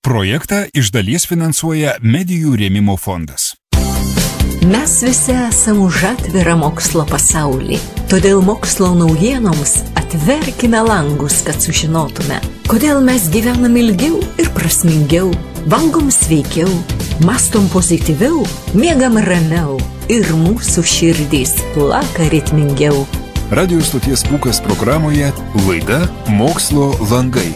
Projektą iš dalies finansuoja Medijų rėmimo fondas. Mes visi esame už atvirą mokslo pasaulį. Todėl mokslo naujienoms atverkime langus, kad sužinotume, kodėl mes gyvenam ilgiau ir prasmingiau, valgom sveikiau, mąstom pozityviau, miegam ramiau ir mūsų širdys plaka ritmingiau. Radio stoties Pūkas programoje laida Mokslo langai.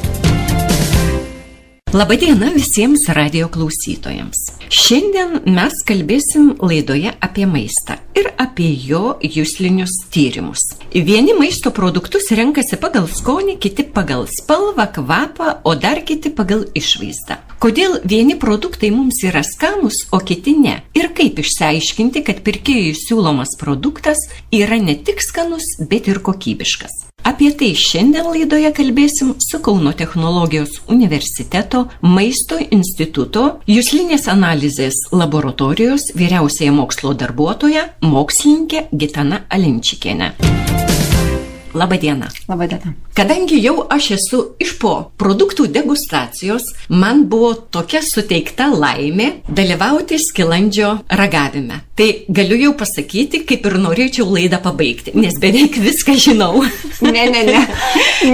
Labadiena visiems radio klausytojams. Šiandien mes kalbėsim laidoje apie maistą ir apie jo juslinius tyrimus. Vieni maisto produktus renkasi pagal skonį, kiti pagal spalvą, kvapą, o dar kiti pagal išvaizdą. Kodėl vieni produktai mums yra skanūs, o kiti ne? Ir kaip išsiaiškinti, kad pirkėjui siūlomas produktas yra ne tik skanus, bet ir kokybiškas? Apie tai šiandien laidoje kalbėsim su Kauno technologijos universiteto Maisto instituto juslinės analizės laboratorijos vyriausiąja mokslo darbuotoja, mokslininkė Gitana Alinčikienė. Labadiena. Labadiena. Kadangi jau aš esu iš po produktų degustacijos, man buvo tokia suteikta laimė dalyvauti skilandžio ragavime. Tai galiu jau pasakyti, kaip ir norėčiau laidą pabaigti, nes beveik viską žinau. Ne.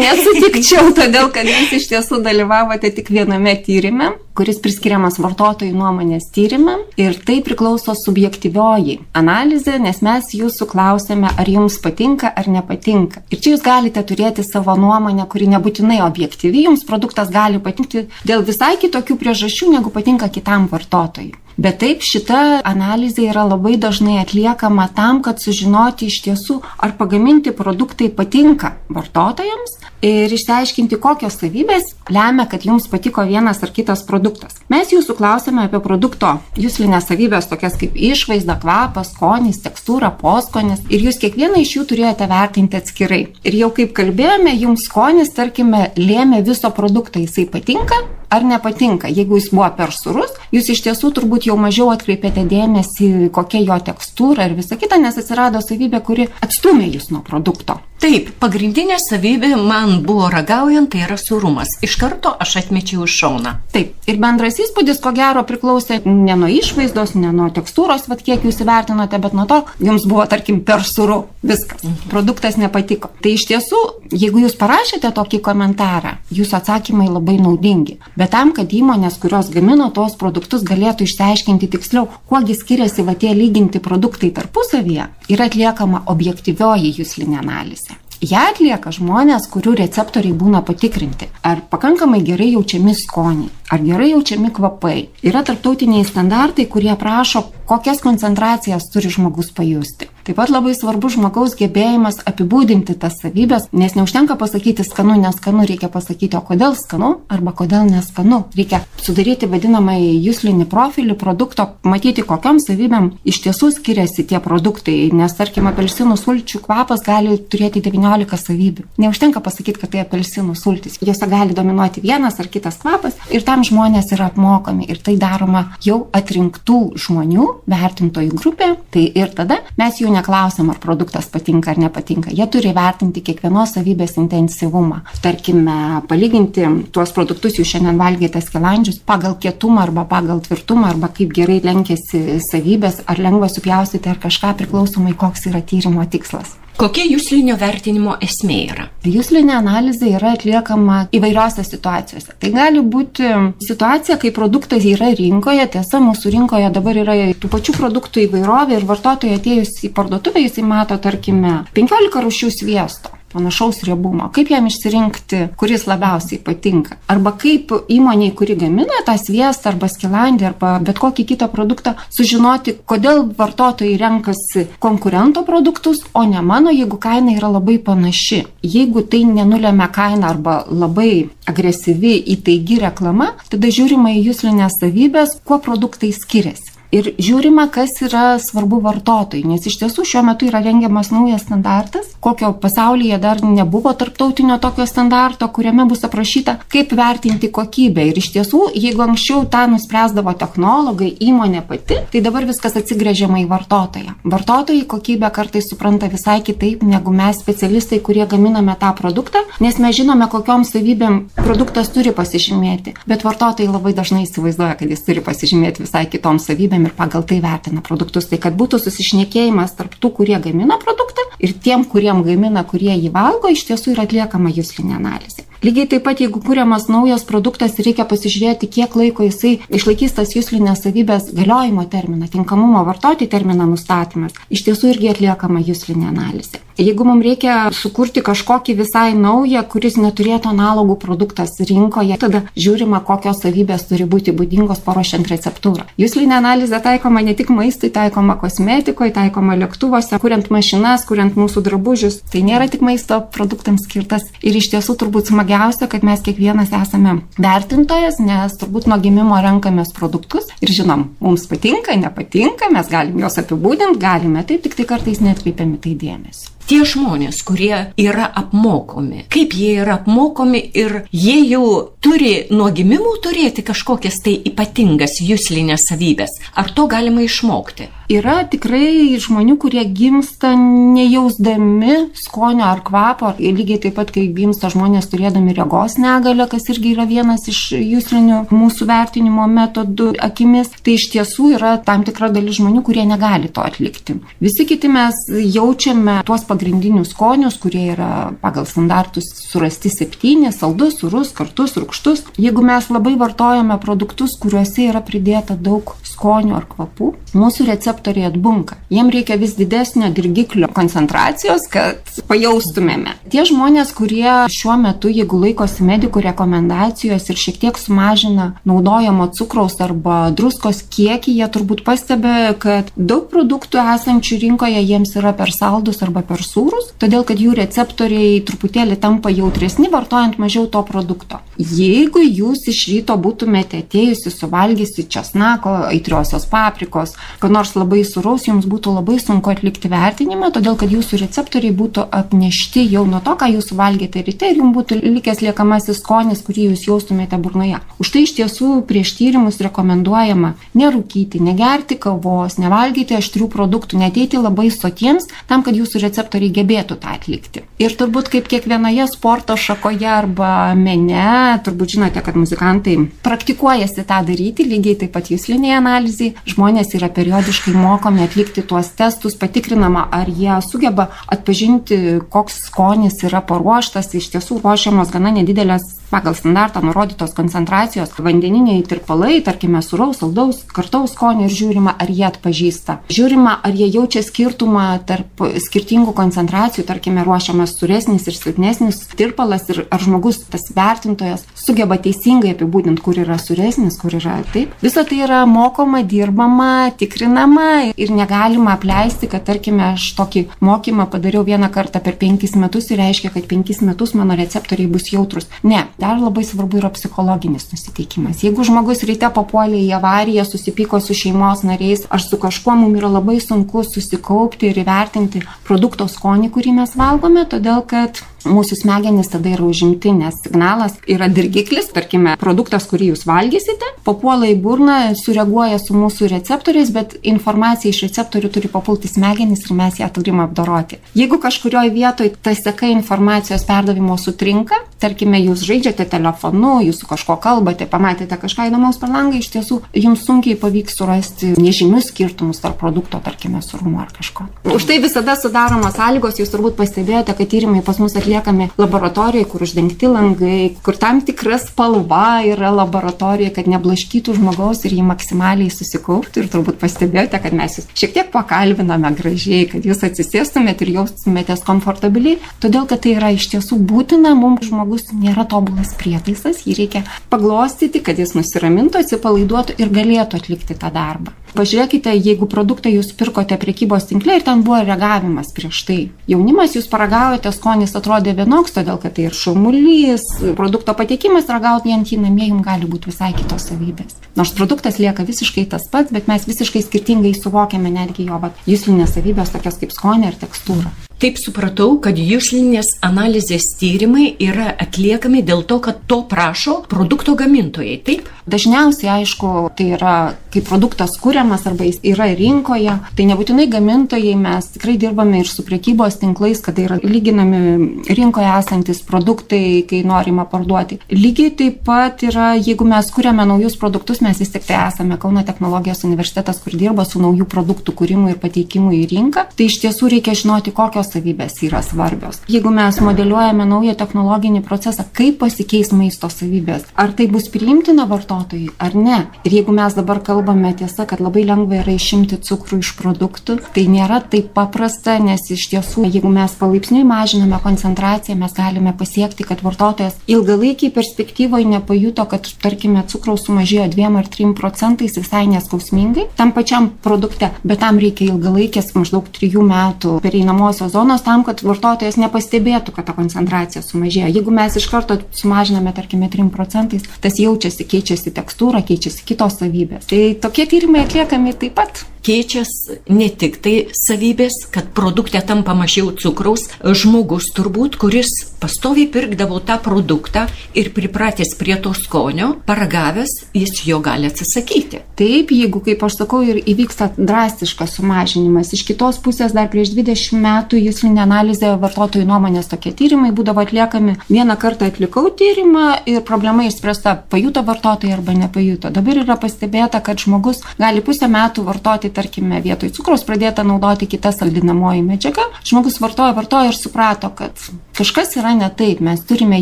Nesutikčiau, todėl kad jūs iš tiesų dalyvavote tik viename tyrime, kuris priskiriamas vartotojų nuomonės tyrimam, ir tai priklauso subjektyvioji analizė, nes mes jūsų klausėme, ar jums patinka ar nepatinka. Ir čia jūs galite turėti savo nuomonę, kuri nebūtinai objektyvi, jums produktas gali patikti dėl visai kitokių priežasčių, negu patinka kitam vartotojui. Bet taip, šita analizė yra labai dažnai atliekama tam, kad sužinoti iš tiesų, ar pagaminti produktai patinka vartotojams ir išsiaiškinti, kokios savybės lemia, kad jums patiko vienas ar kitas produktas. Mes jūsų klausėme apie produkto juslinės savybės, tokias kaip išvaizda, kvapas, skonis, tekstūra, poskonis, ir jūs kiekvieną iš jų turėjote vertinti atskirai. Ir jau kaip kalbėjome, jums skonis, tarkime, lėmė viso produkto, jisai patinka ar nepatinka. Jeigu jis buvo per sūrus, jūs iš tiesų turbūt jau mažiau atkreipėte dėmesį, kokia jo tekstūra ir visa kita, nes atsirado savybė, kuri atstumė jūs nuo produkto. Taip, pagrindinė savybė man buvo ragaujant, tai yra sūrumas. Iš karto aš atmečiau iš šoną. Taip, ir bendras įspūdis, ko gero, priklausė ne nuo išvaizdos, ne nuo tekstūros, kiek jūs įvertinote, bet nuo to, jums buvo, tarkim, per sūru. Viskas. Produktas nepatiko. Tai iš tiesų, jeigu jūs parašėte tokį komentarą, jūsų atsakymai labai naudingi. Bet tam, kad įmonės, kurios gamino tos produktus, galėtų išsiaiškinti tiksliau, kuogi skiriasi tie lyginti produktai tarpusavyje, yra atliekama objektyvioji juslinė analizė. Ja atlieka žmonės, kurių receptoriai būna patikrinti, ar pakankamai gerai jaučiami skoniai, ar gerai jaučiami kvapai. Yra tarptautiniai standartai, kurie prašo, kokias koncentracijas turi žmogus pajusti. Taip pat labai svarbu žmogaus gebėjimas apibūdinti tas savybės, nes neužtenka pasakyti skanu, neskanu, reikia pasakyti, o kodėl skanu arba kodėl neskanu. Reikia sudaryti vadinamąjį juslinį profilį produkto, matyti, kokiom savybėm iš tiesų skiriasi tie produktai, nes, tarkim, apelsinų sulčių kvapas gali turėti 19 savybių. Neužtenka pasakyti, kad tai apelsinų sultis. Jose gali dominuoti vienas ar kitas kvapas ir tam žmonės yra apmokomi ir tai daroma jau atrinktų žmonių, vertintojų grupė. Tai ir tada mes jų neklausiam, ar produktas patinka ar nepatinka. Jie turi vertinti kiekvienos savybės intensyvumą. Tarkime, palyginti tuos produktus, jūs šiandien valgėte skilandžius, pagal kietumą arba pagal tvirtumą, arba kaip gerai lenkėsi savybės, ar lengva supjaustyti ar kažką, priklausomai koks yra tyrimo tikslas. Kokia juslinio vertinimo esmė yra? Juslinė analizė yra atliekama įvairiose situacijose. Tai gali būti situacija, kai produktas yra rinkoje, tiesa, mūsų rinkoje dabar yra tų pačių produktų įvairovė ir vartotojai atėjus į parduotuvę, jisai mato, tarkime, 15 rūšių sviesto. Panašaus riebumo. Kaip jam išsirinkti, kuris labiausiai patinka? Arba kaip įmoniai, kuri gamina tą sviestą arba skilandį arba bet kokį kitą produktą, sužinoti, kodėl vartotojai renkasi konkurento produktus, o ne mano, jeigu kaina yra labai panaši. Jeigu tai nenulėmė kaina arba labai agresyvi, įtaigi reklama, tada žiūrima į juslinės savybės, kuo produktai skiriasi. Ir žiūrima, kas yra svarbu vartotojui, nes iš tiesų šiuo metu yra rengiamas naujas standartas, kokio pasaulyje dar nebuvo tarptautinio tokio standarto, kuriame bus aprašyta, kaip vertinti kokybę. Ir iš tiesų, jeigu anksčiau tą nuspręsdavo technologai, įmonė pati, tai dabar viskas atsigręžiama į vartotoją. Vartotojai kokybę kartais supranta visai kitaip negu mes specialistai, kurie gaminame tą produktą, nes mes žinome, kokiom savybėm produktas turi pasižymėti. Bet vartotojai labai dažnai įsivaizduoja, kad jis turi pasižymėti visai kitom savybėm ir pagal tai vertina produktus. Tai kad būtų susišnekėjimas tarp tų, kurie gamina produktą ir tiem, kuriem gamina, kurie jį valgo, iš tiesų yra atliekama juslinė analizė. Lygiai taip pat, jeigu kuriamas naujas produktas, reikia pasižiūrėti, kiek laiko jisai išlaikys tas juslinės savybės galiojimo terminą, tinkamumo vartoti terminą nustatymas. Iš tiesų irgi atliekama juslinė analizė. Jeigu mums reikia sukurti kažkokį visai naują, kuris neturėtų analogų produktas rinkoje, tada žiūrima, kokios savybės turi būti būdingos paruošiant receptūrą. Juslinė analizė taikoma ne tik maistui, taikoma kosmetikoje, taikoma lėktuvuose, kuriant mašinas, kuriant mūsų drabužius. Tai nėra tik maisto produktams skirtas. Ir iš tiesų turbūt smagiausia, kad mes kiekvienas esame vertintojas, nes turbūt nuo gimimo renkamės produktus ir žinom, mums patinka, nepatinka, mes galim juos apibūdinti, galime taip, tik tai kartais neatkreipiame tai dėmesį. Tie žmonės, kurie yra apmokomi, kaip jie yra apmokomi ir jie jau turi nuo gimimų turėti kažkokias tai ypatingas juslinės savybės. Ar to galima išmokti? Yra tikrai žmonių, kurie gimsta nejausdami skonio ar kvapo, lygiai taip pat, kai gimsta žmonės turėdami regos negalią, kas irgi yra vienas iš juslinių mūsų vertinimo metodų akimis, tai iš tiesų yra tam tikra dalis žmonių, kurie negali to atlikti. Visi kiti mes jaučiame tuos pagrindinius skonius, kurie yra pagal standartus surasti 7, saldus, surus, kartus, rūgštus. Jeigu mes labai vartojame produktus, kuriuose yra pridėta daug skonių ar kvapų, mūsų receptoriai atbunka. Jiem reikia vis didesnio dirgiklio koncentracijos, kad pajaustumėme. Tie žmonės, kurie šiuo metu, jeigu laikosi medikų rekomendacijos ir šiek tiek sumažina naudojamo cukraus arba druskos kiekį, jie turbūt pastebi, kad daug produktų esančių rinkoje jiems yra per saldus arba per sūrus, todėl kad jų receptoriai truputėlį tampa jautresni, vartojant mažiau to produkto. Jeigu jūs iš ryto būtumėte atėjusi, suvalgysi česnako, aitriosios paprikos, kad nors labai sūraus, jums būtų labai sunku atlikti vertinimą, todėl kad jūsų receptoriai būtų apnešti jau nuo to, ką jūs valgėte ryte ir jums būtų likęs liekamasis skonis, kurį jūs jaustumėte burnoje. Už tai iš tiesų prieš tyrimus rekomenduojama nerūkyti, negerti kavos, nevalgyti aštrių produktų, neteiti labai sotiems, tam, kad jūsų receptoriai gebėtų tą atlikti. Ir turbūt kaip kiekvienoje sporto šakoje arba mene, turbūt žinote, kad muzikantai praktikuojasi tą daryti, lygiai taip pat juslinėje analizėje. Žmonės yra periodiškai mokomi atlikti tuos testus, patikrinama, ar jie sugeba atpažinti, koks skonis yra paruoštas. Iš tiesų ruošiamos gana nedidelės pagal standartą nurodytos koncentracijos vandeniniai tirpalai, tarkime, sūraus, saldaus, kartaus skonio ir žiūrima, ar jie atpažįsta. Žiūrima, ar jie jaučia skirtumą tarp skirtingų koncentracijų, tarkime, ruošiamas suresnis ir silpnesnis tirpalas ir ar žmogus, tas vertintojas, sugeba teisingai apibūdinti, kur yra suresnis, kur yra taip. Visa tai yra mokoma, dirbama, tikrinama ir negalima apleisti, kad, tarkime, aš tokį mokymą padariau vieną kartą per 5 metus ir reiškia, kad 5 metus mano receptoriai bus jautrus. Ne, dar labai svarbu yra psichologinis nusiteikimas. Jeigu žmogus ryte papuolė į avariją, susipyko su šeimos nariais ar su kažkuo, mums yra labai sunku susikaupti ir įvertinti produkto skonį, kurį mes valgome, todėl kad mūsų smegenys tada yra užimti, nes signalas yra dirgiklis, tarkime, produktas, kurį jūs valgysite, papuola į burną, sureaguoja su mūsų receptoriais, bet informacija iš receptorių turi papulti smegenys ir mes ją turime apdoroti. Jeigu kažkurioje vietoje ta seka informacijos perdavimo sutrinka, tarkime, jūs žaidžiate telefonu, jūs su kažko kalbate, pamatėte kažką įdomaus per langą, iš tiesų jums sunkiai pavyks surasti nežymius skirtumus tarp produkto, tarkime, sūrumo ar kažko. Už tai visada sudaromos sąlygos, jūs turbūt pastebėjote, kad tyrimai pas mus atliekami laboratorijoje, kur uždengti langai, kur tam tikra spalva yra laboratorijoje, kad neblaškytų žmogaus ir jį maksimaliai susikauptų. Ir turbūt pastebėjote, kad mes jūs šiek tiek pakalbiname gražiai, kad jūs atsisėstumėte ir jaustumėtės komfortabiliai, todėl kad tai yra iš tiesų būtina, mums žmogus nėra tobulas prietaisas, jį reikia paglostyti, kad jis nusiramintų, atsipalaiduotų ir galėtų atlikti tą darbą. Pažiūrėkite, jeigu produktą jūs pirkote prekybos tinkle ir ten buvo reagavimas prieš tai. Jaunimas, jūs paragaujate, skonis atrodė vienoks, todėl kad tai ir šurmulys, produkto pateikimas, ragaujant jį namie jums gali būti visai kitos savybės. Nors produktas lieka visiškai tas pats, bet mes visiškai skirtingai suvokiame netgi jo juslinės savybės, tokias kaip skonį ir tekstūrą. Taip supratau, kad juslinės analizės tyrimai yra atliekami dėl to, kad to prašo produkto gamintojai, taip? Dažniausiai, aišku, tai yra, kai produktas kuriamas arba jis yra rinkoje, tai nebūtinai gamintojai, mes tikrai dirbame ir su prekybos tinklais, kad tai yra lyginami rinkoje esantis produktai, kai norima parduoti. Lygiai taip pat yra, jeigu mes kuriame naujus produktus, mes vis tik tai esame Kauno technologijos universitetas, kur dirba su naujų produktų kūrimu ir pateikimu į rinką, tai iš tiesų reikia žinoti, kokios savybės yra svarbios. Jeigu mes modeliuojame naują technologinį procesą, kaip pasikeis maisto savybės, ar tai bus priimtina vartotojui, ar ne. Ir jeigu mes dabar kalbame tiesa, kad labai lengva yra išimti cukrų iš produktų, tai nėra taip paprasta, nes iš tiesų, jeigu mes palaipsniui mažiname koncentraciją, mes galime pasiekti, kad vartotojas ilgalaikiai perspektyvoje nepajuto, kad, tarkime, cukraus sumažėjo 2 ar 3% visai neskausmingai tam pačiam produkte, bet tam reikia ilgalaikės maždaug 3 metų pereinamosios zonos tam, kad vartotojas nepastebėtų, kad ta koncentracija sumažėjo. Jeigu mes iš karto sumažiname, tarkime, 3%, tas jaučiasi, keičiasi tekstūra, keičiasi kitos savybės. Tai tokie tyrimai atliekami taip pat. Keičias ne tik tai savybės, kad produkte tampa mažiau cukraus, žmogus turbūt, kuris pastoviai pirkdavo tą produktą ir pripratęs prie to skonio, paragavęs, jis jo gali atsisakyti. Taip, jeigu, kaip aš sakau, ir įvyksta drastiškas sumažinimas. Iš kitos pusės dar prieš 20 metų juslinė analizė vartotojų nuomonės tokie tyrimai būdavo atliekami. Vieną kartą atlikau tyrimą ir problema išspręsta, pajuto vartotojai arba nepajuto. Dabar yra pastebėta, kad žmogus gali pusę metų vartoti, tarkime, vietoj cukraus pradėta naudoti kitą saldinamoji medžiaga. Žmogus vartojo ir suprato, kad kažkas yra ne taip. Mes turime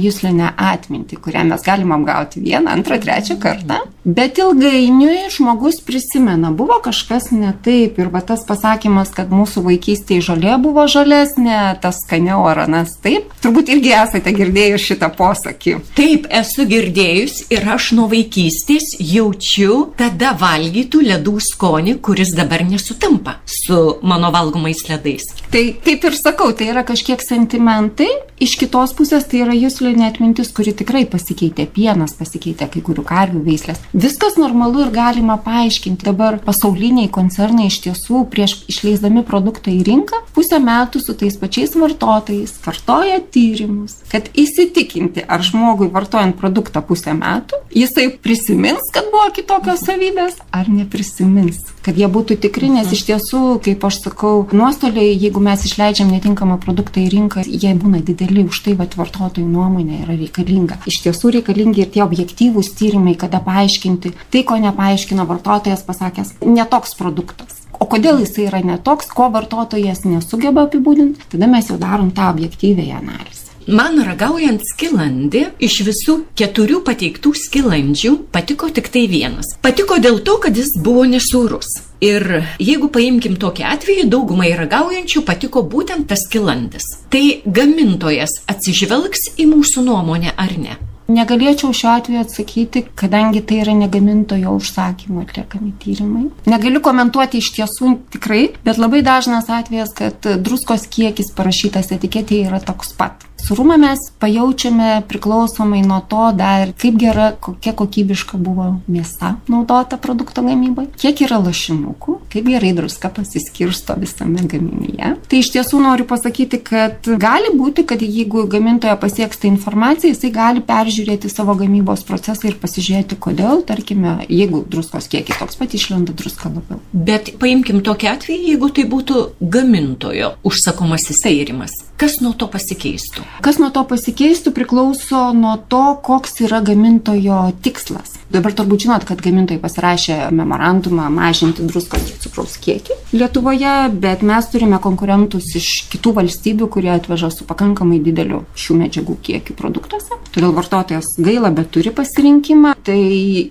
juslinę atmintį, kurią mes galime apgauti 1, 2, 3 kartą. Bet ilgainiui žmogus prisimena, buvo kažkas ne taip. Ir va tas pasakymas, kad mūsų vaikystėje žolė buvo žalesnė, tas skaniau ar anas taip. Turbūt irgi esate girdėjus šitą posakį. Taip, esu girdėjus ir aš nuo vaikystės jaučiu tada valgytų ledų skonį, kuris dabar nesutampa su mano valgomais ledais. Tai kaip ir sakau, tai yra kažkiek sentimentai, iš kitos pusės tai yra juslinė atmintis, kuri tikrai pasikeitė, pienas pasikeitė, kai kurių karvių veislės. Viskas normalu ir galima paaiškinti. Dabar pasauliniai koncernai iš tiesų prieš išleisdami produktą į rinką pusę metų su tais pačiais vartotojais kartoja tyrimus, kad įsitikinti, ar žmogui vartojant produktą pusę metų, jisai prisimins, kad buvo kitokios savybės, ar neprisimins. Kad jie būtų tikri, nes iš tiesų, kaip aš sakau, nuostoliai, jeigu mes išleidžiam netinkamą produktą į rinką, jie būna dideli, už tai vartotojų nuomonė yra reikalinga. Iš tiesų reikalingi ir tie objektyvūs tyrimai, kada paaiškinti tai, ko nepaaiškino vartotojas pasakęs, netoks produktas. O kodėl jisai yra netoks, ko vartotojas nesugeba apibūdinti, tada mes jau darom tą objektyviąją analizę. Man ragaujant skilandį, iš visų 4 pateiktų skilandžių patiko tik tai vienas. Patiko dėl to, kad jis buvo nesūrus. Ir jeigu paimkim tokį atvejį, daugumai ragaujančių patiko būtent tas skilandis. Tai gamintojas atsižvelgs į mūsų nuomonę ar ne? Negalėčiau šiuo atveju atsakyti, kadangi tai yra negamintojo užsakymu atliekami tyrimai. Negaliu komentuoti iš tiesų tikrai, bet labai dažnas atvejas, kad druskos kiekis parašytas etiketėje yra toks pat. Surumą mes pajaučiame priklausomai nuo to dar, kaip gera, kokia kokybiška buvo mėsa naudota produkto gamybai, kiek yra lašinukų, kaip gerai druska pasiskirsto visame gaminyje. Tai iš tiesų noriu pasakyti, kad gali būti, kad jeigu gamintoja pasieks tą informaciją, jisai gali peržiūrėti savo gamybos procesą ir pasižiūrėti, kodėl, tarkime, jeigu druskos kiekis toks pat išlenda druska labiau. Bet paimkim tokį atvejį, jeigu tai būtų gamintojo užsakomasis tyrimas. Kas nuo to pasikeistų? Kas nuo to pasikeistų priklauso nuo to, koks yra gamintojo tikslas. Dabar turbūt žinot, kad gamintojai pasirašė memorandumą mažinti druskos ir cukraus kiekį Lietuvoje, bet mes turime konkurentus iš kitų valstybių, kurie atveža su pakankamai dideliu šių medžiagų kiekiu produktuose. Todėl vartotojas gaila, bet turi pasirinkimą. Tai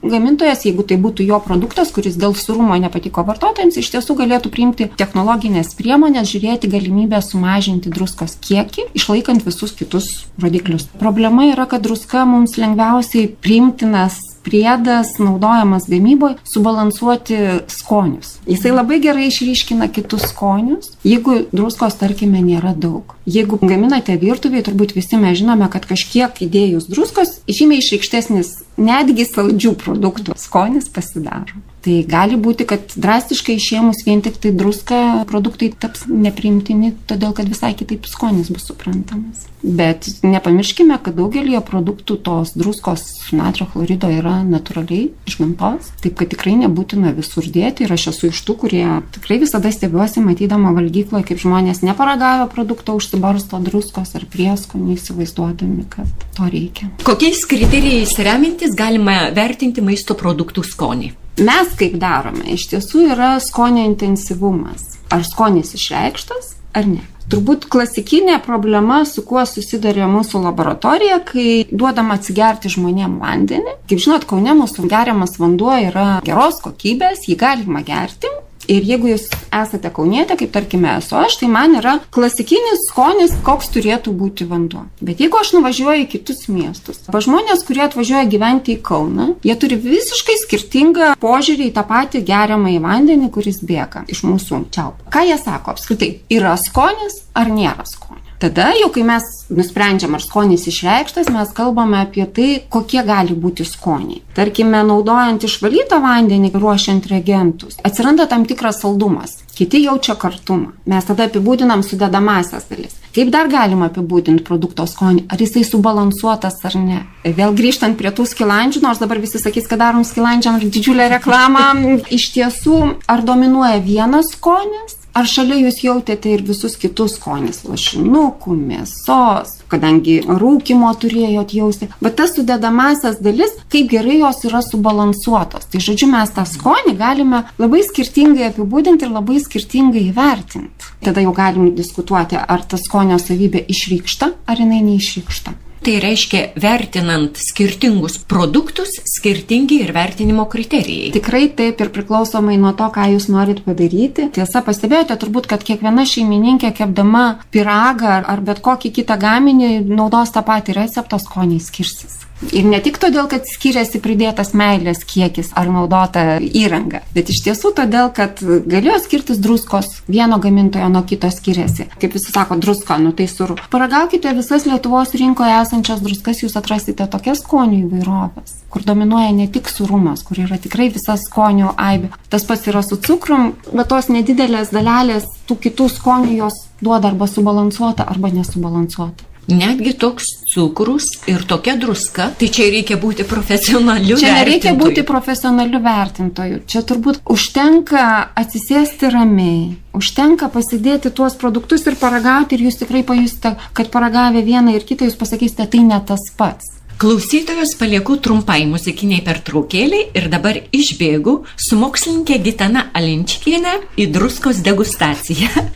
gamintojas, jeigu tai būtų jo produktas, kuris dėl sūrumo nepatiko vartotojams, iš tiesų galėtų priimti technologinės priemonės, žiūrėti galimybę sumažinti druskos kiekį, išlaikant visus kitus rodiklius. Problema yra, kad druska mums lengviausiai priimtinas priedas naudojamas gamyboje subalansuoti skonius. Jisai labai gerai išryškina kitus skonius, jeigu druskos, tarkime, nėra daug. Jeigu gaminate virtuvėje, turbūt visi mes žinome, kad kažkiek įdėjus druskos, žymiai išreikštesnis netgi saldžių produktų skonis pasidaro. Tai gali būti, kad drastiškai išėmus vien tik tai druską produktai taps nepriimtini, todėl kad visai kitaip skonis bus suprantamas. Bet nepamirškime, kad daugelį produktų tos druskos natrio chlorido yra natūraliai iš gamtos, taip kad tikrai nebūtina visur dėti. Ir aš esu iš tų, kurie tikrai visada stebiuosi matydama valgykloje, kaip žmonės neparagavę produkto užsibarsto druskos ar prieskonių, įsivaizduodami, kad to reikia. Kokiais kriterijais remintis galima vertinti maisto produktų skonį? Mes kaip darome, iš tiesų yra skonio intensyvumas. Ar skonis išreikštas, ar ne. Turbūt klasikinė problema, su kuo susidarė mūsų laboratorija, kai duodama atsigerti žmonėm vandenį. Kaip žinot, Kaune mūsų geriamas vanduo yra geros kokybės, jį galima gerti. Ir jeigu jūs esate kaunietė, kaip tarkime esu aš, tai man yra klasikinis skonis, koks turėtų būti vanduo. Bet jeigu aš nuvažiuoju į kitus miestus, žmonės, kurie atvažiuoja gyventi į Kauną, jie turi visiškai skirtingą požiūrį į tą patį geriamąjį vandenį, kuris bėga iš mūsų čiaupo. Ką jie sako apskritai? Yra skonis ar nėra skonio? Tada jau, kai mes nusprendžiam, ar skonis išreikštas, mes kalbame apie tai, kokie gali būti skoniai. Tarkime, naudojant išvalytą vandenį, ruošiant reagentus, atsiranda tam tikras saldumas. Kiti jaučia kartumą. Mes tada apibūdinam sudedamąsias dalis. Kaip dar galima apibūdinti produkto skonį? Ar jisai subalansuotas ar ne? Vėl grįžtant prie tų skilandžių, nors dabar visi sakys, kad darom skilandžiam didžiulę reklamą. Iš tiesų, ar dominuoja vienas skonis? Ar šalia jūs jautėte ir visus kitus skonis, lašinukų, mėsos, kadangi rūkymo turėjot jausti. Bet tas sudedamąsias dalis, kaip gerai jos yra subalansuotos. Tai žodžiu, mes tą skonį galime labai skirtingai apibūdinti ir labai skirtingai įvertinti. Tada jau galim diskutuoti, ar ta skonio savybė išreikšta, ar jinai neišreikšta. Tai reiškia, vertinant skirtingus produktus, skirtingi ir vertinimo kriterijai. Tikrai taip, ir priklausomai nuo to, ką jūs norit padaryti. Tiesa, pastebėjote turbūt, kad kiekviena šeimininkė kepdama pyragą ar bet kokį kitą gaminį naudos tą patį receptą, skoniai skirsis. Ir ne tik todėl, kad skiriasi pridėtas meilės kiekis ar naudota įranga, bet iš tiesų todėl, kad galėjo skirtis druskos, vieno gamintojo nuo kito skiriasi. Kaip visi sako, druska, tai sūru. Paragaukite visas Lietuvos rinkoje esančias druskas, jūs atrasite tokias skonių įvairovės, kur dominuoja ne tik sūrumas, kur yra tikrai visas skonių aibė. Tas pats yra su cukrum, bet tos nedidelės dalelės tų kitų skonių jos duoda arba subalansuota, arba nesubalansuota. Netgi toks cukrus ir tokia druska, tai čia reikia būti profesionaliu vertintoju. Čia nereikia būti profesionaliu vertintoju. Čia turbūt užtenka atsisėsti ramiai, užtenka pasidėti tuos produktus ir paragauti, ir jūs tikrai pajusite, kad paragavę vieną ir kitą, jūs pasakysite, tai ne tas pats. Klausytojus palieku trumpai muzikiniai pertraukėliai ir dabar išbėgu su mokslininkė Gitana Alinčkienė į druskos degustaciją.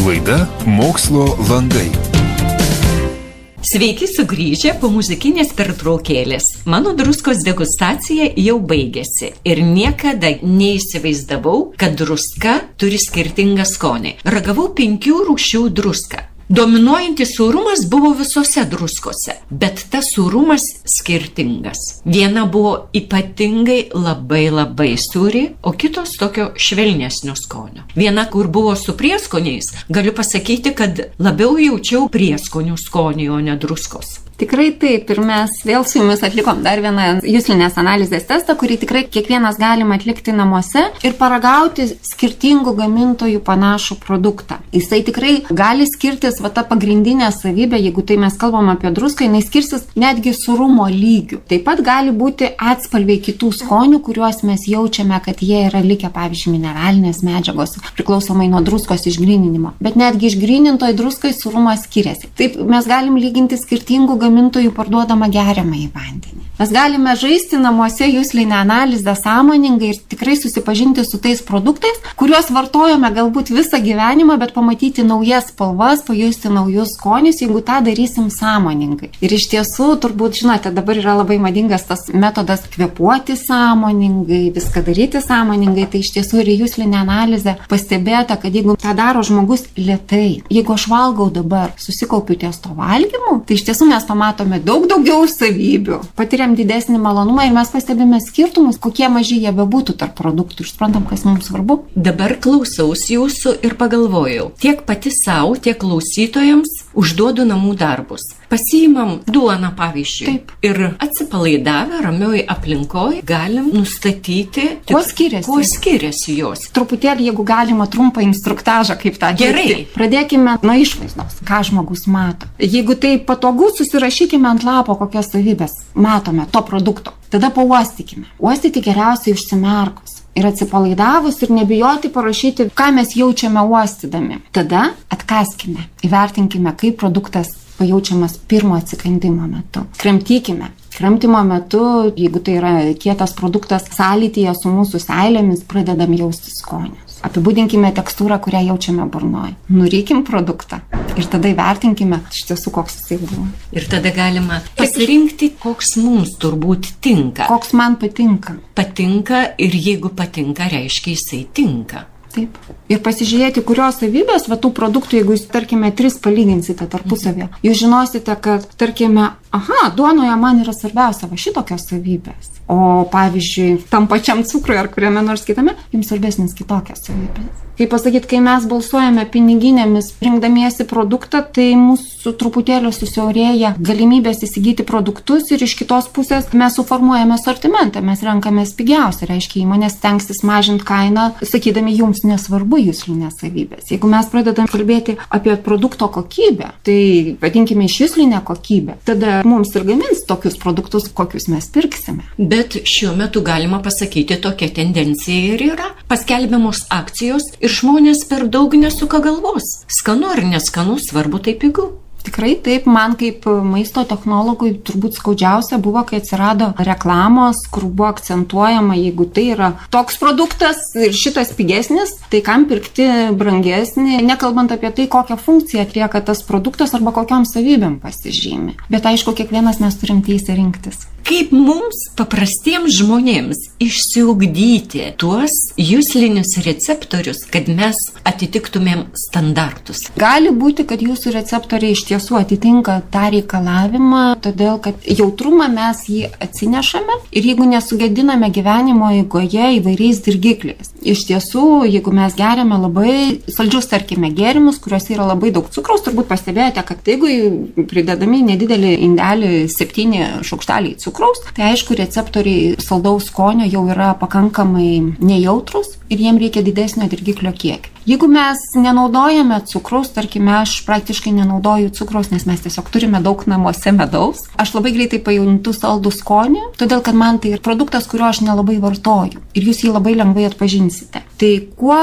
Laida Mokslo landai. Sveiki sugrįžę po muzikinės pertraukėlės. Mano druskos degustacija jau baigėsi ir niekada neįsivaizdavau, kad druska turi skirtingą skonį. Ragavau 5 rūšių druską. Dominuojantis sūrumas buvo visose druskose, bet tas sūrumas skirtingas. Viena buvo ypatingai labai sūri, o kitos tokio švelnesnio skonio. Viena, kur buvo su prieskoniais, galiu pasakyti, kad labiau jaučiau prieskonių skonį, o ne druskos. Tikrai taip, ir mes vėl su jumis atlikom dar vieną juslinės analizės testą, kurį tikrai kiekvienas galima atlikti namuose ir paragauti skirtingų gamintojų panašų produktą. Jisai tikrai gali skirtis, ta pagrindinė savybė, jeigu tai mes kalbam apie druską, jinai skirsis netgi sūrumo lygių. Taip pat gali būti atspalviai kitų skonių, kuriuos mes jaučiame, kad jie yra likę, pavyzdžiui, mineralinės medžiagos, priklausomai nuo druskos išgryninimo. Bet netgi išgrynintoj druskai sūrumas skiriasi. Taip mes galim lyginti skirtingų gamintojų parduodama geriamąjį vandenį. Mes galime žaisti namuose juslinę analizę sąmoningai ir tikrai susipažinti su tais produktais, kuriuos vartojame galbūt visą gyvenimą, bet pamatyti naujas spalvas, pajusti naujus skonius, jeigu tą darysim sąmoningai. Ir iš tiesų, turbūt žinote, dabar yra labai madingas tas metodas kvėpuoti sąmoningai, viską daryti sąmoningai. Tai iš tiesų ir juslinė analizė pastebėta, kad jeigu tą daro žmogus lėtai, jeigu aš valgau dabar, susikaupiu ties to valgymu, tai iš tiesų mes maisto matome daug daugiau savybių, patiriam didesnį malonumą ir mes pastebime skirtumus, kokie maži jie bebūtų tarp produktų ir suprantam, kas mums svarbu. Dabar klausaus jūsų ir pagalvojau, tiek pati savo, tiek klausytojams užduodu namų darbus. Pasiimam duoną, pavyzdžiui. Taip. Ir atsipalaidavę, ramioj aplinkoj galim nustatyti, Kuo skiriasi jos. Truputėlį, jeigu galima, trumpą instruktažą, kaip tą Gerai. dirbti. Pradėkime nuo išvaizdos, ką žmogus mato. Jeigu tai patogu, susirašykime ant lapo, kokias savybės matome to produkto. Tada pauostykime. Uostyti geriausiai užsimerkus. Ir atsipalaidavus ir nebijoti parašyti, ką mes jaučiame uostydami. Tada atkaskime, įvertinkime, kaip produktas pajaučiamas pirmo atsikandimo metu. Kramtykime. Kramtymo metu, jeigu tai yra kietas produktas, sąlytyje su mūsų seilėmis pradedam jausti skonius. Apibūdinkime tekstūrą, kurią jaučiame burnoje. Nurykim produktą ir tada įvertinkime iš tiesų, koks jisai buvo. Ir tada galima pasirinkti, koks mums turbūt tinka. Koks man patinka. Patinka ir jeigu patinka, reiškia jisai tinka. Taip. Ir pasižiūrėti, kurios savybės, va tų produktų, jeigu jūs, tarkime, 3 palyginsite tarpusavėje, jūs žinosite, kad, tarkime, duonoje man yra svarbiausia va šitokios savybės. O pavyzdžiui, tam pačiam cukrui ar kuriame nors kitame, jums svarbesnis kitokios savybės. Kaip pasakyti, kai mes balsuojame piniginėmis rinkdamiesi produktą, tai mūsų truputėlį susiaurėja galimybės įsigyti produktus ir iš kitos pusės mes suformuojame sortimentą, mes renkamės pigiausią, reiškia įmonės stengsis mažinti kainą, sakydami jums nesvarbu juslinės savybės. Jeigu mes pradedam kalbėti apie produkto kokybę, tai vadinkime išjuslinę kokybę, tada mums ir gamins tokius produktus, kokius mes pirksime. Bet šiuo metu galima pasakyti, tokia tendencija ir yra. Paskelbiamos akcijos ir žmonės per daug nesuka galvos. Skanu ar neskanu, svarbu tai pigu. Tikrai taip, man kaip maisto technologui turbūt skaudžiausia buvo, kai atsirado reklamos, kur buvo akcentuojama, jeigu tai yra toks produktas ir šitas pigesnis, tai kam pirkti brangesnį, nekalbant apie tai, kokią funkciją atlieka tas produktas arba kokiom savybėm pasižymi. Bet aišku, kiekvienas mes turim teisę rinktis. Kaip mums, paprastiems žmonėms, išsiugdyti tuos juslinius receptorius, kad mes atitiktumėm standartus? Gali būti, kad jūsų receptoriai iš tiesų atitinka tą reikalavimą, todėl kad jautrumą mes jį atsinešame ir jeigu nesugediname gyvenimo eigoje įvairiais dirgikliais. Iš tiesų, jeigu mes geriame labai saldžius, tarkime, gėrimus, kuriuose yra labai daug cukraus, turbūt pastebėjote, kad jeigu pridedami nedidelį indelį 7 šaukšteliai cukraus, tai aišku, receptoriai saldaus skonio jau yra pakankamai nejautrus ir jiem reikia didesnio dirgiklio kiekio. Jeigu mes nenaudojame cukraus, tarkime, aš praktiškai nenaudoju cukraus, nes mes tiesiog turime daug namuose medaus, aš labai greitai pajuntu saldų skonį, todėl kad man tai yra produktas, kurio aš nelabai vartoju ir jūs jį labai lengvai atpažinsite. Tai kuo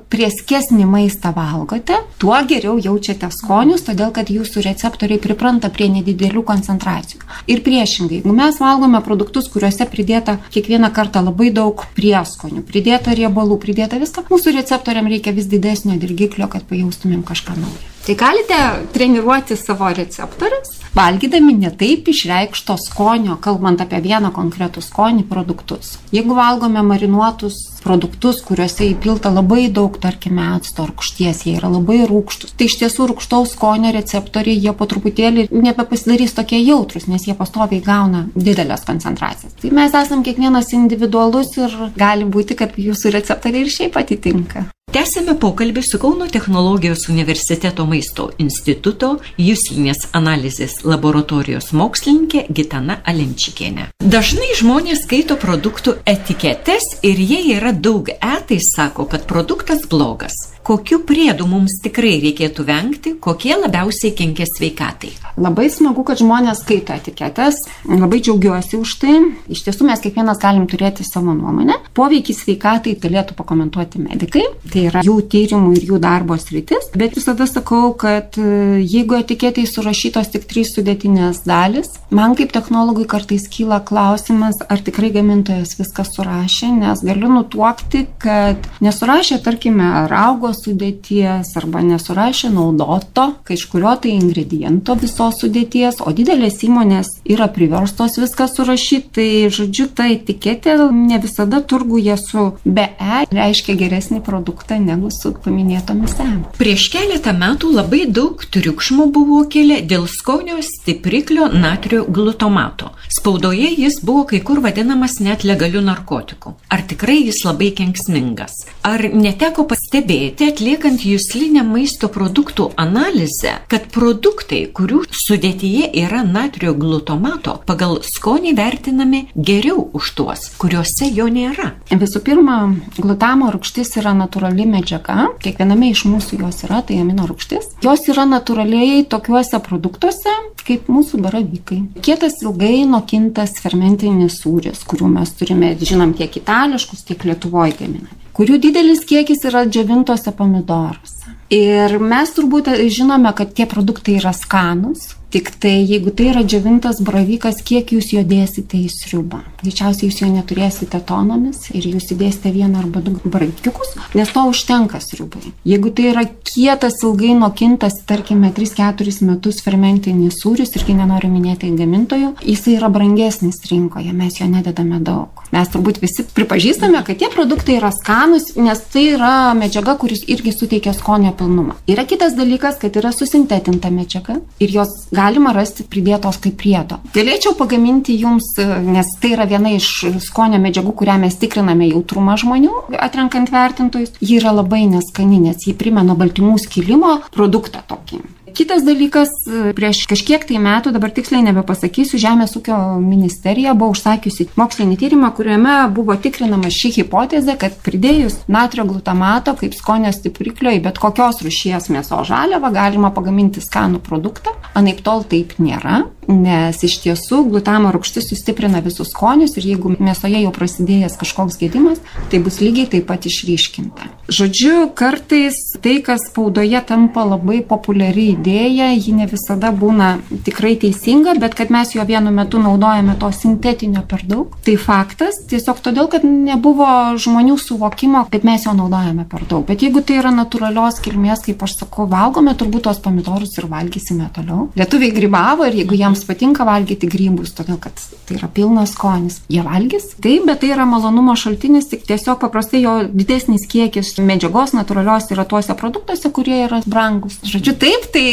prieskesnį maistą valgote, tuo geriau jaučiate skonius, todėl kad jūsų receptoriai pripranta prie nedidelių koncentracijų. Ir priešingai, jeigu mes valgome produktus, kuriuose pridėta kiekvieną kartą labai daug prieskonių, pridėta riebalų, pridėta viską, mūsų receptoriam reikia vis didesnio dirgiklio, kad pajaustumėm kažką naujo. Tai galite treniruoti savo receptorius, valgydami netaip išreikšto skonio, kalbant apie vieną konkretų skonį produktus. Jeigu valgome marinuotus produktus, kuriuose įpilta labai daug, tarkime, acto rūgšties, jie yra labai rūgštus, tai iš tiesų rūgštaus skonio receptoriai, jie po truputėlį nebepasidarys tokie jautrus, nes jie pastoviai gauna didelės koncentracijas. Tai mes esam kiekvienas individualus ir gali būti, kad jūsų receptoriai ir šiaip atitinka. Tęsėme pokalbį su Kauno technologijos universiteto maisto instituto juslinės analizės laboratorijos mokslininkė Gitana Alenčikienė. Dažnai žmonės skaito produktų etiketes ir jie yra daug tai sako, kad produktas blogas. Kokių priedų mums tikrai reikėtų vengti, kokie labiausiai kenkia sveikatai? Labai smagu, kad žmonės skaito etiketes, labai džiaugiuosi už tai. Iš tiesų mes kiekvienas galim turėti savo nuomonę. Poveikį sveikatai galėtų pakomentuoti medikai, tai yra jų tyrimų ir jų darbo sritis. Bet visada sakau, kad jeigu etiketėje surašytos tik 3 sudėtinės dalis, man kaip technologui kartais kyla klausimas, ar tikrai gamintojas viską surašė, nes galiu nutuokti, kad nesurašė, tarkime, raugo sudėties arba nesurašė naudoto kažkurio tai ingrediento visos sudėties, o didelės įmonės yra priverstos viską surašyti, tai žodžiu, ta etiketė ne visada turguje su be E reiškia geresnį produktą negu su paminėtomis E. Prieš keletą metų labai daug triukšmo buvo kilę dėl skonio stipriklio natrio glutomato. Spaudoje jis buvo kai kur vadinamas net legaliu narkotiku. Ar tikrai jis labai kenksmingas? Ar neteko pastebėti, atliekant juslinę maisto produktų analizę, kad produktai, kurių sudėtyje yra natrio glutomato, pagal skonį vertinami geriau už tuos, kuriuose jo nėra? Visų pirma, glutamo rūgštis yra natūrali medžiaga. Kiekviename iš mūsų jos yra, tai amino rūgštis. Jos yra natūraliai tokiuose produktuose, kaip mūsų baravykai. Kietas ilgai nokintas fermentinis sūris, kurių mes turime, žinom, tiek itališkus, tiek Lietuvoje gaminami, kurių didelis kiekis yra džiovintose pomidoruose. Ir mes turbūt žinome, kad tie produktai yra skanūs, tik tai jeigu tai yra džiovintas baravykas, kiek jūs jo dėsite į sriubą. Greičiausiai jūs jo neturėsite tonomis ir jūs įdėsite vieną arba du baravykiukus, nes to užtenka sriubai. Jeigu tai yra kietas, ilgai nokintas, tarkime, 3-4 metus fermentinis sūris, irgi nenoriu minėti gamintojų, jisai yra brangesnis rinkoje, mes jo nededame daug. Mes turbūt visi pripažįstame, kad tie produktai yra skanūs, nes tai yra medžiaga, kuris irgi suteikia skonio pilnumą. Yra kitas dalykas, kad yra susintetinta medžiaga ir jos galima rasti pridėtos kaip priedo. Galėčiau pagaminti jums, nes tai yra viena iš skonio medžiagų, kurią mes tikriname jautrumą žmonių, atrenkant vertintojus. Ji yra labai neskani, nes ji primena baltymų skilimo produktą tokį. Kitas dalykas, prieš kažkiek tai metų, dabar tiksliai nebepasakysiu, Žemės ūkio ministerija buvo užsakiusi mokslinį tyrimą, kuriame buvo tikrinama ši hipotezė, kad pridėjus natrio glutamato kaip skonio stipriklio į bet kokios rūšies mėsos žaliavą galima pagaminti skanų produktą. Anaiptol taip nėra, nes iš tiesų glutamo rūgštis sustiprina visus skonius ir jeigu mėsoje jau prasidėjęs kažkoks gedimas, tai bus lygiai taip pat išryškinta. Žodžiu, kartais tai, kas spaudoje tampa labai populiari idėja, ji ne visada būna tikrai teisinga, bet kad mes jo vienu metu naudojame to sintetinio per daug, tai faktas, tiesiog todėl, kad nebuvo žmonių suvokimo, kad mes jo naudojame per daug. Bet jeigu tai yra natūralios kilmės, kaip aš sakau, valgome, turbūt tos pomidorus ir valgysime toliau. Lietuviai grybavo ir jeigu jiems patinka valgyti grybus, todėl kad tai yra pilnas skonis, jie valgys. Taip, bet tai yra malonumo šaltinis, tik tiesiog paprastai jo didesnis kiekis medžiagos natūralios yra tuose produktuose, kurie yra brangus. Žodžiu, taip, tai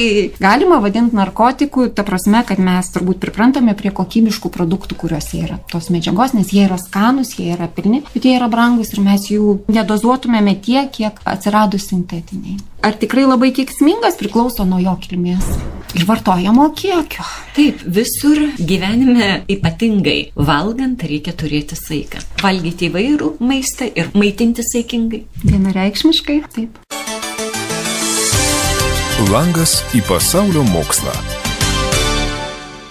galima vadinti narkotikų, ta prasme, kad mes turbūt priprantame prie kokybiškų produktų, kuriuose yra tos medžiagos, nes jie yra skanūs, jie yra pilni, bet jie yra brangus ir mes jų nedozuotumėme tiek, kiek atsiradus sintetiniai. Ar tikrai labai kenksmingas priklauso nuo jo kilmės ir vartojamo kiekio. Taip, visur gyvenime ypatingai valgant reikia turėti saiką. Valgyti įvairų maistą ir maitinti saikingai. Vienareikšmiškai, taip. Langas į pasaulio mokslą.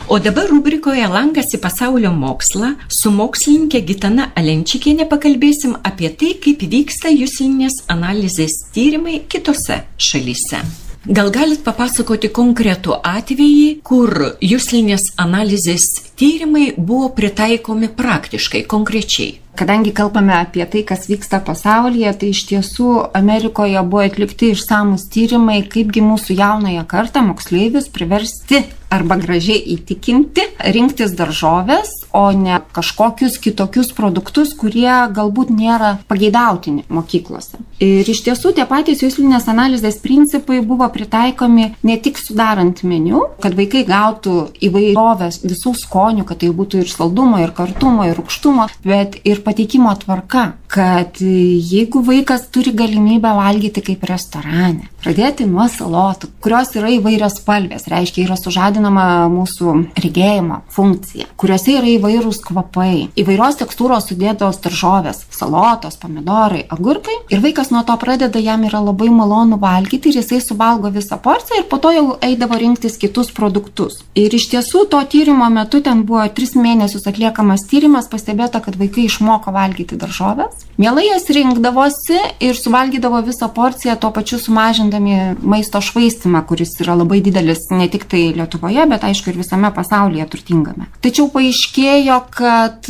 O dabar rubrikoje Langas į pasaulio mokslą su mokslininkė Gitana Alenčikienė pakalbėsim apie tai, kaip vyksta juslinės analizės tyrimai kitose šalyse. Gal galit papasakoti konkretų atvejį, kur juslinės analizės tyrimai buvo pritaikomi praktiškai, konkrečiai? Kadangi kalbame apie tai, kas vyksta pasaulyje, tai iš tiesų Amerikoje buvo atlikti išsamus tyrimai, kaipgi mūsų jaunąją kartą moksleivius priversti arba gražiai įtikinti rinktis daržoves, o ne kažkokius kitokius produktus, kurie galbūt nėra pageidautini mokyklose. Ir iš tiesų tie patys juslinės analizės principai buvo pritaikomi ne tik sudarant meniu, kad vaikai gautų įvairovės visų skonių, kad tai būtų ir saldumo, ir kartumo, ir rūgštumo, bet ir pateikimo tvarka, kad jeigu vaikas turi galimybę valgyti kaip restorane, pradėti nuo salotų, kurios yra įvairios spalvės, reiškia yra sužadinama mūsų regėjimo funkcija, kuriuose yra įvairūs kvapai, įvairios tekstūros sudėtos daržovės, salotos, pomidorai, agurkai, ir vaikas nuo to pradeda, jam yra labai malonu valgyti ir jisai suvalgo visą porciją ir po to jau eidavo rinktis kitus produktus. Ir iš tiesų to tyrimo metu ten buvo 3 mėnesius atliekamas tyrimas, pastebėta, kad vaikai išmoko valgyti daržovės, Mielai jas rinkdavosi ir suvalgydavo visą porciją, tuo pačiu sumažindami maisto švaistimą, kuris yra labai didelis ne tik tai Lietuvoje, bet aišku ir visame pasaulyje turtingame. Tačiau paaiškėjo, kad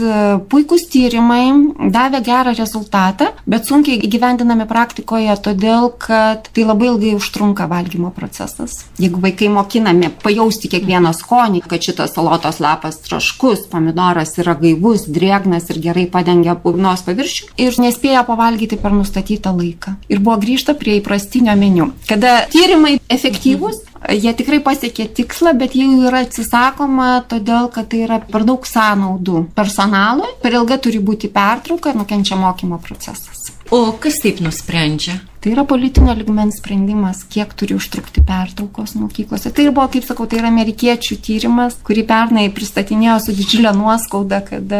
puikūs tyrimai davė gerą rezultatą, bet sunkiai įgyvendinami praktikoje, todėl kad tai labai ilgai užtrunka valgymo procesas. Jeigu vaikai mokinami pajausti kiekvieną skonį, kad šitas salotos lapas traškus, pomidoras yra gaivus, drėgnas ir gerai padengia burnos paviršių ir nespėja pavalgyti per nustatytą laiką. Ir buvo grįžta prie įprastinio meniu. Kada tyrimai efektyvūs, jie tikrai pasiekė tikslą, bet jau yra atsisakoma, todėl kad tai yra per daug sąnaudų personalui, per ilga turi būti pertrauka ir nukenčia mokymo procesas. O kas taip nusprendžia? Tai yra politinio lygmens sprendimas, kiek turi užtrukti pertraukos mokyklose. Tai buvo, kaip sakau, tai yra amerikiečių tyrimas, kurį pernai pristatinėjo su didžiulė nuoskauda, kad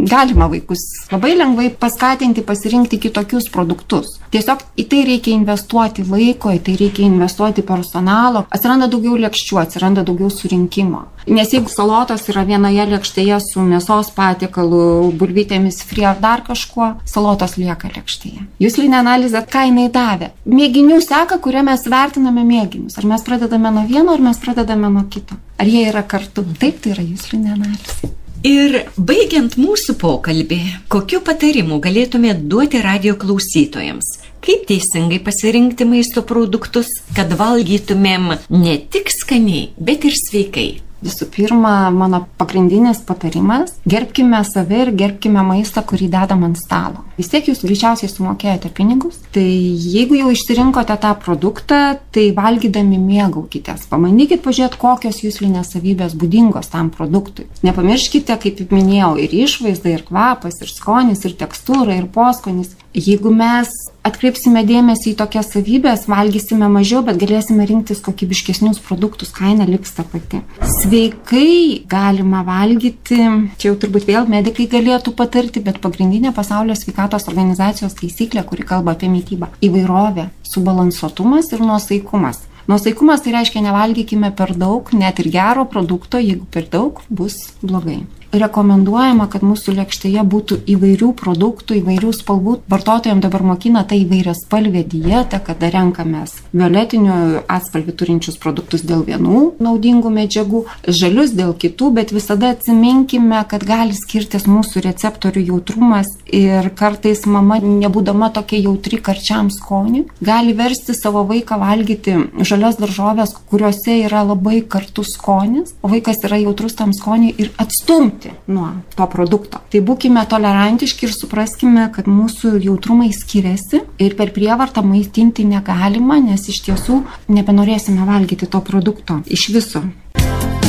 galima vaikus labai lengvai paskatinti pasirinkti kitokius produktus. Tiesiog į tai reikia investuoti laiko, į tai reikia investuoti personalo. Atsiranda daugiau lėkščių, atsiranda daugiau surinkimo. Nes jeigu salotos yra vienoje lėkštėje su mėsos patiekalu, bulvytėmis fri ar dar kažkuo, salotos lieka lėkštėje. Juslinė analizė, ką jinai davė? Mėginių seka, kuria mes vertiname mėginius. Ar mes pradedame nuo vieno, ar mes pradedame nuo kito. Ar jie yra kartu? Taip, tai yra juslinė analizė. Ir baigiant mūsų pokalbį, kokiu patarimu galėtume duoti radijo klausytojams? Kaip teisingai pasirinkti maisto produktus, kad valgytumėm ne tik skaniai, bet ir sveikai? Visų pirma, mano pagrindinis patarimas – gerbkime save ir gerbkime maistą, kurį dedam ant stalo. Vis tiek jūs greičiausiai sumokėjote pinigus, tai jeigu jau išsirinkote tą produktą, tai valgydami mėgaukitės. Pamanykit pažiūrėti, kokios juslinės savybės būdingos tam produktui. Nepamirškite, kaip minėjau, ir išvaizda, ir kvapas, ir skonis, ir tekstūra, ir poskonis. Jeigu mes atkreipsime dėmesį į tokias savybės, valgysime mažiau, bet galėsime rinktis kokybiškesnius produktus, kaina liks ta pati. Sveikai galima valgyti, čia jau turbūt vėl medikai galėtų patarti, bet pagrindinė pasaulio sveikatos organizacijos taisyklė, kuri kalba apie mitybą – įvairovė, subalansuotumas ir nuosaikumas. Nuosaikumas tai reiškia nevalgykime per daug, net ir gero produkto, jeigu per daug bus blogai. Rekomenduojama, kad mūsų lėkštėje būtų įvairių produktų, įvairių spalvų. Vartotojams dabar mokina tą įvairiaspalvę dietą, kada renkamės violetinių atspalvių turinčius produktus dėl vienų naudingų medžiagų, žalius dėl kitų, bet visada atsiminkime, kad gali skirtis mūsų receptorių jautrumas ir kartais mama, nebūdama tokia jautri karčiam skoniui, gali versti savo vaiką valgyti žalias daržovės, kuriuose yra labai kartus skonis, o vaikas yra jautrus tam skoniui ir atstumti nuo to produkto. Tai būkime tolerantiški ir supraskime, kad mūsų jautrumai skiriasi ir per prievartą maitinti negalima, nes iš tiesų nebenorėsime valgyti to produkto iš viso.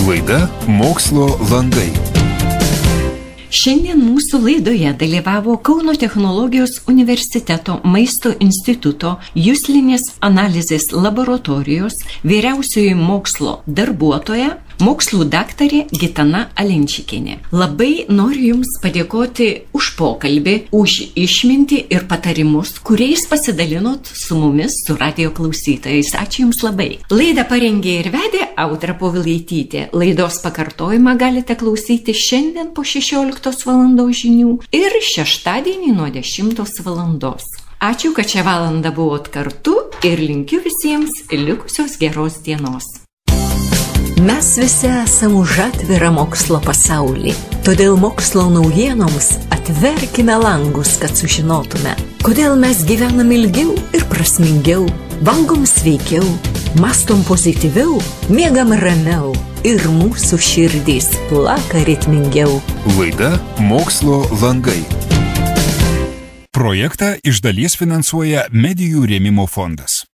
Laida Mokslo landai. Šiandien mūsų laidoje dalyvavo Kauno technologijos universiteto maisto instituto juslinės analizės laboratorijos vyriausioji mokslo darbuotoja, mokslų daktarė Gitana Alenčikienė. Labai noriu Jums padėkoti už pokalbį, už išmintį ir patarimus, kuriais pasidalinot su mumis, su radijo klausytojais. Ačiū Jums labai. Laidą parengė ir vedė Audra Povilaitytė. Laidos pakartojimą galite klausyti šiandien po 16 valandos žinių ir šeštadienį nuo 10 valandos. Ačiū, kad šią valandą buvot kartu ir linkiu visiems likusios geros dienos. Mes visi esame už atvirą mokslo pasaulį, todėl mokslo naujienoms atverkime langus, kad sužinotume, kodėl mes gyvenam ilgiau ir prasmingiau, valgom sveikiau, mastom pozityviau, miegam ramiau ir mūsų širdys plaka ritmingiau. Laida Mokslo langai. Projektą iš dalies finansuoja Medijų rėmimo fondas.